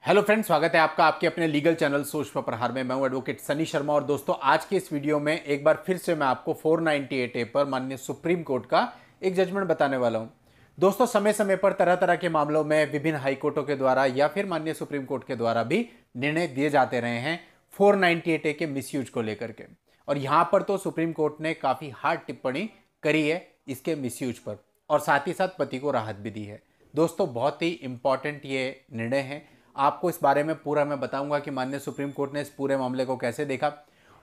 Hello friends, स्वागत है आपका आपके अपने लीगल चैनल सोच पर प्रहार में। मैं हूं एडवोकेट सनी शर्मा। और दोस्तों, आज के इस वीडियो में एक बार फिर से मैं आपको 498A पर माननीय सुप्रीम कोर्ट का एक जजमेंट बताने वाला हूं। दोस्तों, समय समय पर तरह तरह के मामलों में विभिन्न हाई कोर्टों के द्वारा या फिर माननीय सुप्रीम कोर्ट के द्वारा भी निर्णय दिए जाते रहे हैं 498A के मिसयूज को लेकर के। और यहां पर तो सुप्रीम कोर्ट ने काफी हार्ड टिप्पणी करी है इसके मिसयूज पर, और साथ ही साथ पति को राहत भी दी है। दोस्तों, बहुत ही इंपॉर्टेंट ये निर्णय है। आपको इस बारे में पूरा मैं बताऊंगा कि माननीय सुप्रीम कोर्ट ने इस पूरे मामले को कैसे देखा।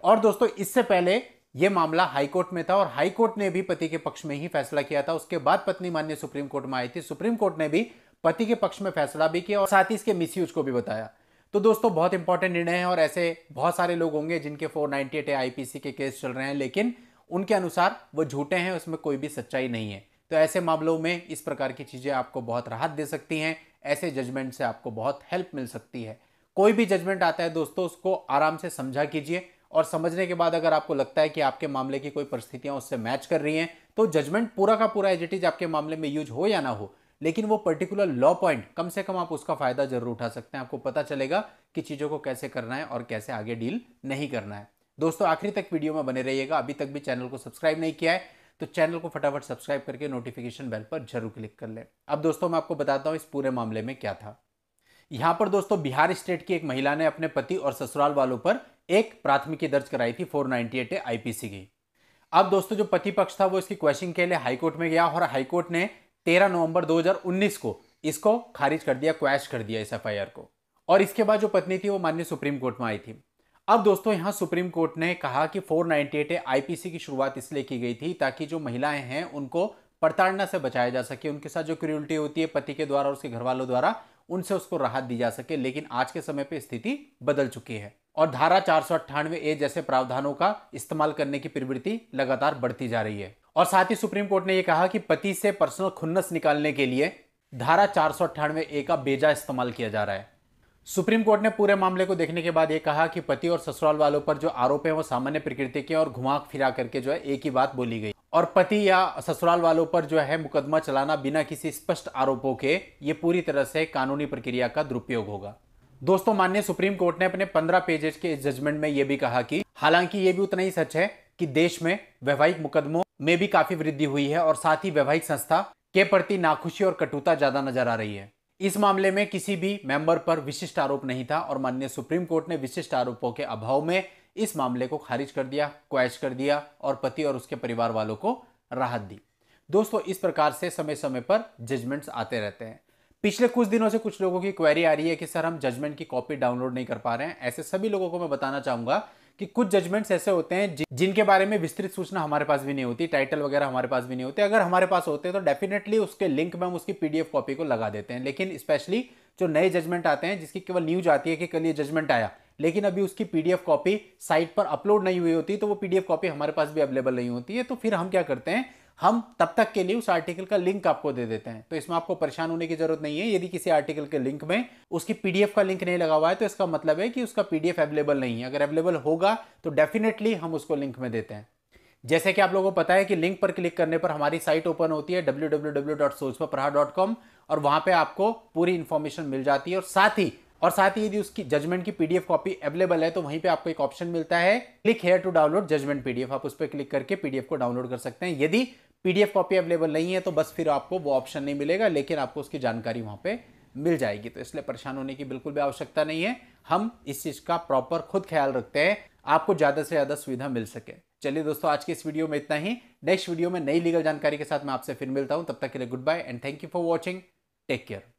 और दोस्तों, इससे पहले यह मामला हाई कोर्ट में था और हाई कोर्ट ने भी पति के पक्ष में ही फैसला किया था। उसके बाद पत्नी माननीय सुप्रीम कोर्ट में आई थी। सुप्रीम कोर्ट ने भी पति के पक्ष में फैसला भी किया और साथ ही इसके मिसयूज को भी बताया। तो दोस्तों, बहुत इंपॉर्टेंट निर्णय है और ऐसे बहुत सारे लोग होंगे जिनके 498A आईपीसी के केस चल रहे हैं, लेकिन उनके अनुसार वो झूठे हैं, उसमें कोई भी सच्चाई नहीं है। तो ऐसे मामलों में इस प्रकार की चीजें आपको बहुत राहत दे सकती हैं। ऐसे जजमेंट से आपको बहुत हेल्प मिल सकती है। कोई भी जजमेंट आता है दोस्तों, उसको आराम से समझा कीजिए और समझने के बाद अगर आपको लगता है कि आपके मामले की कोई परिस्थितियां उससे मैच कर रही हैं, तो जजमेंट पूरा का पूरा एज इट इज आपके मामले में यूज हो या ना हो, लेकिन वो पर्टिकुलर लॉ पॉइंट कम से कम आप उसका फायदा जरूर उठा सकते हैं। आपको पता चलेगा कि चीजों को कैसे करना है और कैसे आगे डील नहीं करना है। दोस्तों, आखिरी तक वीडियो में बने रहिएगा। अभी तक भी चैनल को सब्सक्राइब नहीं किया है तो चैनल को फटाफट सब्सक्राइब करके नोटिफिकेशन बेल पर जरूर क्लिक कर लें। अब दोस्तों, मैं आपको बताता हूं इस पूरे मामले में क्या था। यहां पर दोस्तों, बिहार स्टेट की एक महिला ने अपने पति और ससुराल वालों पर एक प्राथमिकी दर्ज कराई थी 498A आईपीसी की। अब दोस्तों, जो पति पक्ष था वो इसकी क्वेश्चन के लिए हाईकोर्ट में गया और हाईकोर्ट ने 13 नवंबर 2019 को इसको खारिज कर दिया, क्वैश कर दिया इस एफआईआर को। और इसके बाद जो पत्नी थी वो माननीय सुप्रीम कोर्ट में आई थी। अब दोस्तों, यहां सुप्रीम कोर्ट ने कहा कि 498A आईपीसी की शुरुआत इसलिए की गई थी ताकि जो महिलाएं हैं उनको प्रताड़ना से बचाया जा सके, उनके साथ जो क्रूरल्टी होती है पति के द्वारा और उसके घर वालों द्वारा, उनसे उसको राहत दी जा सके। लेकिन आज के समय पे स्थिति बदल चुकी है और धारा 498A जैसे प्रावधानों का इस्तेमाल करने की प्रवृत्ति लगातार बढ़ती जा रही है। और साथ ही सुप्रीम कोर्ट ने यह कहा कि पति से पर्सनल खुन्नस निकालने के लिए धारा 498A का बेजा इस्तेमाल किया जा रहा है। सुप्रीम कोर्ट ने पूरे मामले को देखने के बाद यह कहा कि पति और ससुराल वालों पर जो आरोप है वो सामान्य प्रकृति के और घुमा फिरा करके जो है एक ही बात बोली गई, और पति या ससुराल वालों पर जो है मुकदमा चलाना बिना किसी स्पष्ट आरोपों के ये पूरी तरह से कानूनी प्रक्रिया का दुरुपयोग होगा। दोस्तों, माननीय सुप्रीम कोर्ट ने अपने 15 पेजेस के इस जजमेंट में यह भी कहा कि हालांकि यह भी उतना ही सच है कि देश में वैवाहिक मुकदमों में भी काफी वृद्धि हुई है और साथ ही वैवाहिक संस्था के प्रति नाखुशी और कटुता ज्यादा नजर आ रही है। इस मामले में किसी भी मेंबर पर विशिष्ट आरोप नहीं था और माननीय सुप्रीम कोर्ट ने विशिष्ट आरोपों के अभाव में इस मामले को खारिज कर दिया, क्वैश कर दिया और पति और उसके परिवार वालों को राहत दी। दोस्तों, इस प्रकार से समय समय पर जजमेंट्स आते रहते हैं। पिछले कुछ दिनों से कुछ लोगों की क्वेरी आ रही है कि सर, हम जजमेंट की कॉपी डाउनलोड नहीं कर पा रहे हैं। ऐसे सभी लोगों को मैं बताना चाहूंगा कि कुछ जजमेंट्स ऐसे होते हैं जिनके बारे में विस्तृत सूचना हमारे पास भी नहीं होती, टाइटल वगैरह हमारे पास भी नहीं होते। अगर हमारे पास होते तो डेफिनेटली उसके लिंक में हम उसकी पीडीएफ कॉपी को लगा देते हैं। लेकिन स्पेशली जो नए जजमेंट आते हैं जिसकी केवल न्यूज आती है कि कल ये जजमेंट आया, लेकिन अभी उसकी पीडीएफ कॉपी साइट पर अपलोड नहीं हुई होती, तो वो पीडीएफ कॉपी हमारे पास भी अवेलेबल नहीं होती है। तो फिर हम क्या करते हैं, हम तब तक के लिए उस आर्टिकल का लिंक आपको दे देते हैं। तो इसमें आपको परेशान होने की जरूरत नहीं है। यदि किसी आर्टिकल के लिंक में उसकी पीडीएफ का लिंक नहीं लगा हुआ है तो इसका मतलब है कि उसका पीडीएफ अवेलेबल नहीं है। अगर अवेलेबल होगा तो डेफिनेटली हम उसको लिंक में देते हैं। जैसे कि आप लोगों को पता है कि लिंक पर क्लिक करने पर हमारी साइट ओपन होती है www.sojpaprahar.com और वहां पे आपको पूरी इंफॉर्मेशन मिल जाती है। और साथ ही यदि उसकी जजमेंट की पीडीएफ कॉपी अवेलेबल है तो वहीं पे आपको एक ऑप्शन मिलता है, click here to download judgement PDF. आप उस पर क्लिक करके पीडीएफ को डाउनलोड कर सकते हैं। यदि पीडीएफ कॉपी अवेलेबल नहीं है तो बस फिर आपको वो ऑप्शन नहीं मिलेगा, लेकिन आपको उसकी जानकारी वहां पे मिल जाएगी। तो इसलिए परेशान होने की बिल्कुल भी आवश्यकता नहीं है। हम इस चीज का प्रॉपर खुद ख्याल रखते हैं, आपको ज्यादा से ज्यादा सुविधा मिल सके। चलिए दोस्तों, आज के इस वीडियो में इतना ही। नेक्स्ट वीडियो में नई लीगल जानकारी के साथ मैं आपसे फिर मिलता हूं। तब तक के लिए good bye and thank you for watching. Take care.